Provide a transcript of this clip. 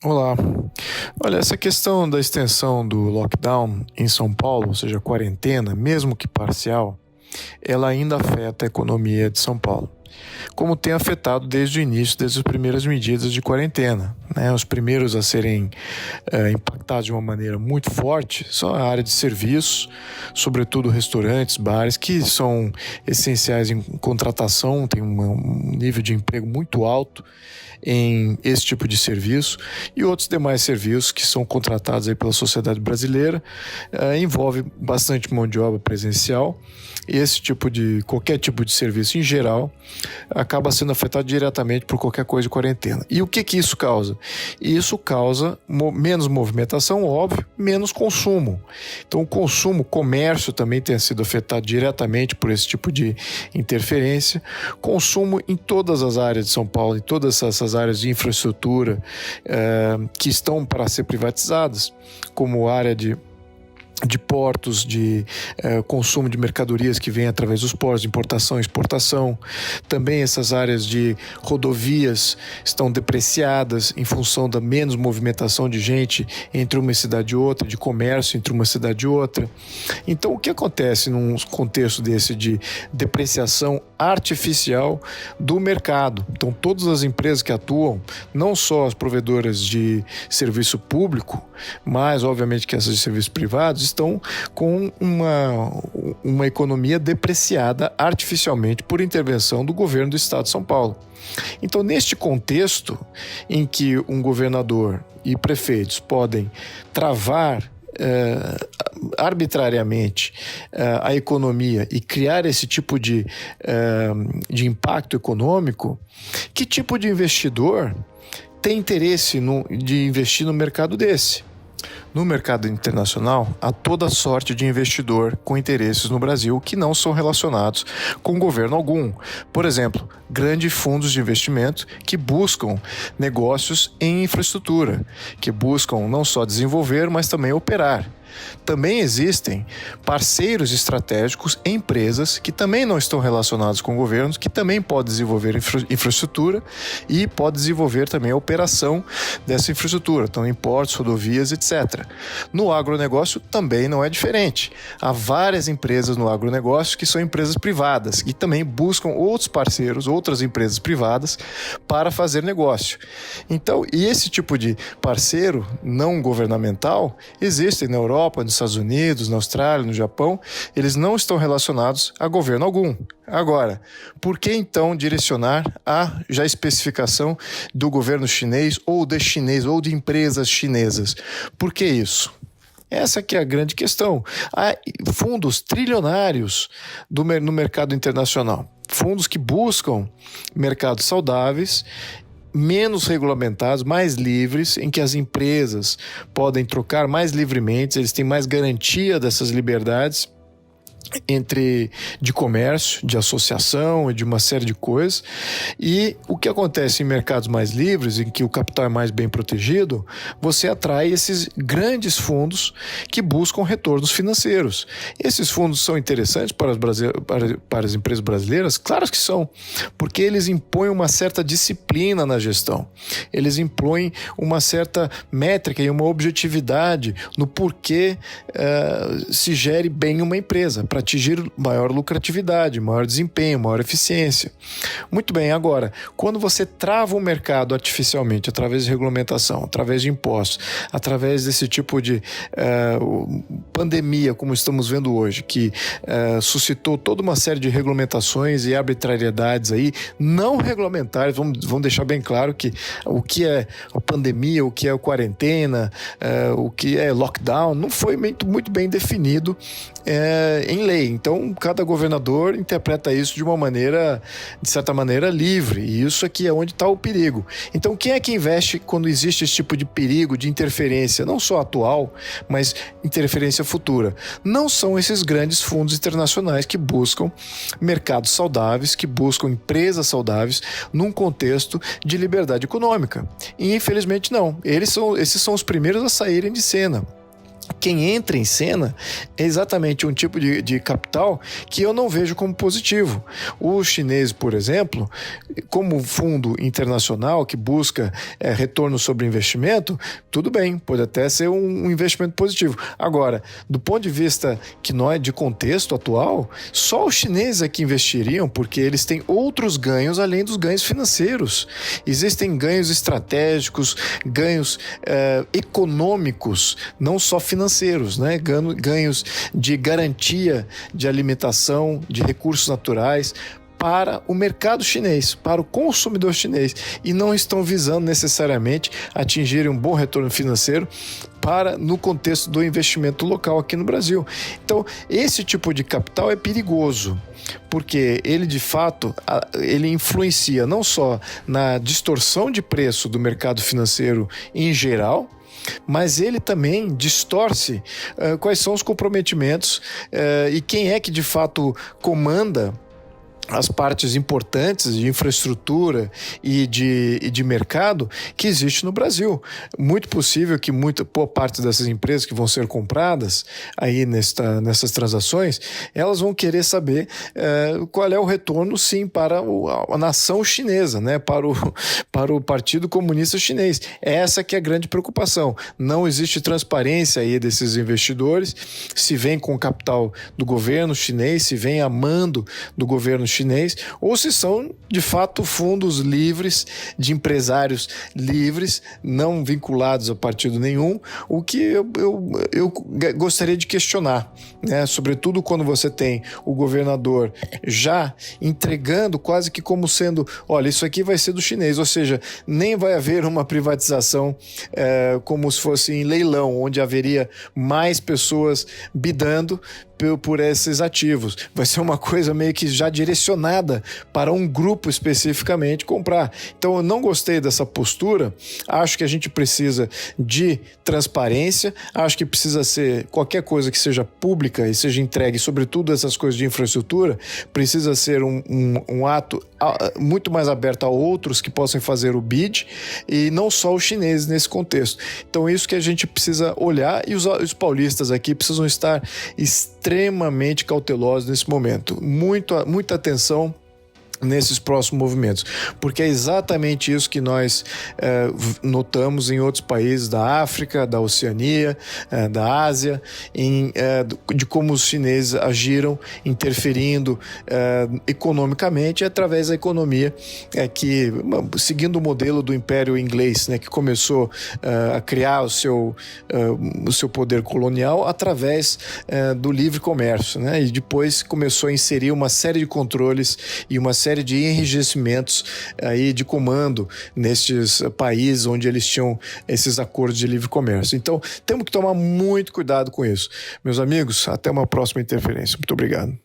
Olá. Olha, essa questão da extensão do lockdown em São Paulo, ou seja, quarentena, mesmo que parcial, ela ainda afeta a economia de São Paulo, como tem afetado desde o início, desde as primeiras medidas de quarentena, né? Os primeiros a serem impactados de uma maneira muito forte são a área de serviços, sobretudo restaurantes, bares, que são essenciais em contratação, tem um nível de emprego muito alto em esse tipo de serviço, e outros demais serviços que são contratados aí pela sociedade brasileira, envolve bastante mão de obra presencial. Qualquer tipo de serviço em geral acaba sendo afetado diretamente por qualquer coisa de quarentena. E o que isso causa? Isso causa menos movimentação, óbvio, menos consumo. Então o comércio também tem sido afetado diretamente por esse tipo de interferência. Consumo em todas as áreas de São Paulo, em todas essas áreas de infraestrutura que estão para ser privatizadas, como área de portos, de consumo de mercadorias que vêm através dos portos, de importação e exportação. Também essas áreas de rodovias estão depreciadas em função da menos movimentação de gente entre uma cidade e outra, de comércio entre uma cidade e outra. Então, o que acontece num contexto desse de depreciação artificial do mercado? Então, todas as empresas que atuam, não só as provedoras de serviço público, mas, obviamente, que essas de serviços privados, estão com uma economia depreciada artificialmente por intervenção do governo do estado de São Paulo. Então, neste contexto em que um governador e prefeitos podem travar arbitrariamente a economia e criar esse tipo de impacto econômico, que tipo de investidor tem interesse de investir no mercado desse? No mercado internacional, há toda sorte de investidor com interesses no Brasil que não são relacionados com governo algum. Por exemplo, grandes fundos de investimento que buscam negócios em infraestrutura, que buscam não só desenvolver, mas também operar. Também existem parceiros estratégicos, empresas que também não estão relacionados com governos, que também podem desenvolver infraestrutura e podem desenvolver também a operação dessa infraestrutura, então em portos, rodovias, etc. No agronegócio também não é diferente. Há várias empresas no agronegócio que são empresas privadas e também buscam outros parceiros, outras empresas privadas para fazer negócio. Então, e esse tipo de parceiro não governamental existe na Europa, nos Estados Unidos, na Austrália, no Japão. Eles não estão relacionados a governo algum. Agora, por que então direcionar a já especificação do governo chinês ou de empresas chinesas? Por que isso? Essa que é a grande questão. Há fundos trilionários no mercado internacional. Fundos que buscam mercados saudáveis, menos regulamentados, mais livres, em que as empresas podem trocar mais livremente, eles têm mais garantia dessas liberdades de comércio, de associação e de uma série de coisas. E o que acontece em mercados mais livres, em que o capital é mais bem protegido, você atrai esses grandes fundos que buscam retornos financeiros. Esses fundos são interessantes para as empresas brasileiras? Claro que são, porque eles impõem uma certa disciplina na gestão. Eles impõem uma certa métrica e uma objetividade no porquê se gere bem uma empresa, para atingir maior lucratividade, maior desempenho, maior eficiência. Muito bem, agora, quando você trava o mercado artificialmente, através de regulamentação, através de impostos, através desse tipo de pandemia, como estamos vendo hoje, que suscitou toda uma série de regulamentações e arbitrariedades aí, não regulamentares, vamos deixar bem claro que o que é a pandemia, o que é a quarentena, o que é lockdown, não foi muito bem definido em lei. Então, cada governador interpreta isso de uma maneira, de certa maneira, livre. E isso aqui é onde está o perigo. Então, quem é que investe quando existe esse tipo de perigo, de interferência, não só atual, mas interferência futura? Não são esses grandes fundos internacionais que buscam mercados saudáveis, que buscam empresas saudáveis num contexto de liberdade econômica. E, infelizmente, não. Esses são os primeiros a saírem de cena. quem entra em cena é exatamente um tipo de capital que eu não vejo como positivo. O chinês, por exemplo, como fundo internacional que busca retorno sobre investimento, tudo bem, pode até ser um investimento positivo. Agora, do ponto de vista que não é de contexto atual, só os chineses é que investiriam, porque eles têm outros ganhos além dos ganhos financeiros. Existem ganhos estratégicos, ganhos econômicos, não só financeiros, né? Ganhos de garantia de alimentação, de recursos naturais para o mercado chinês, para o consumidor chinês, e não estão visando necessariamente atingirem um bom retorno financeiro no contexto do investimento local aqui no Brasil. Então, esse tipo de capital é perigoso, porque ele, de fato, ele influencia não só na distorção de preço do mercado financeiro em geral, mas ele também distorce quais são os comprometimentos e quem é que de fato comanda as partes importantes de infraestrutura e de mercado que existe no Brasil. Muito possível que boa parte dessas empresas que vão ser compradas aí nessas transações, elas vão querer saber qual é o retorno, sim, para a nação chinesa, né? Para o Partido Comunista Chinês. Essa que é a grande preocupação. Não existe transparência aí desses investidores, se vem com o capital do governo chinês, se vem a mando do governo chinês, ou se são, de fato, fundos livres, de empresários livres, não vinculados a partido nenhum, o que eu gostaria de questionar, né? Sobretudo quando você tem o governador já entregando quase que como sendo, olha, isso aqui vai ser do chinês, ou seja, nem vai haver uma privatização como se fosse em leilão, onde haveria mais pessoas bidando por esses ativos. Vai ser uma coisa meio que já direcionada para um grupo especificamente comprar. Então eu não gostei dessa postura, acho que a gente precisa de transparência, acho que precisa ser qualquer coisa que seja pública e seja entregue, sobretudo essas coisas de infraestrutura, precisa ser um ato muito mais aberto a outros que possam fazer o bid e não só os chineses nesse contexto. Então isso que a gente precisa olhar e os paulistas aqui precisam estar extremamente cautelosos nesse momento. Muita atenção nesses próximos movimentos, porque é exatamente isso que nós notamos em outros países da África, da Oceania, da Ásia, de como os chineses agiram, interferindo economicamente através da economia, seguindo o modelo do Império Inglês, né, que começou a criar o seu poder colonial através do livre comércio, né, e depois começou a inserir uma série de controles e uma série de enrijecimentos aí de comando nestes países onde eles tinham esses acordos de livre comércio. Então, temos que tomar muito cuidado com isso. Meus amigos, até uma próxima interferência. Muito obrigado.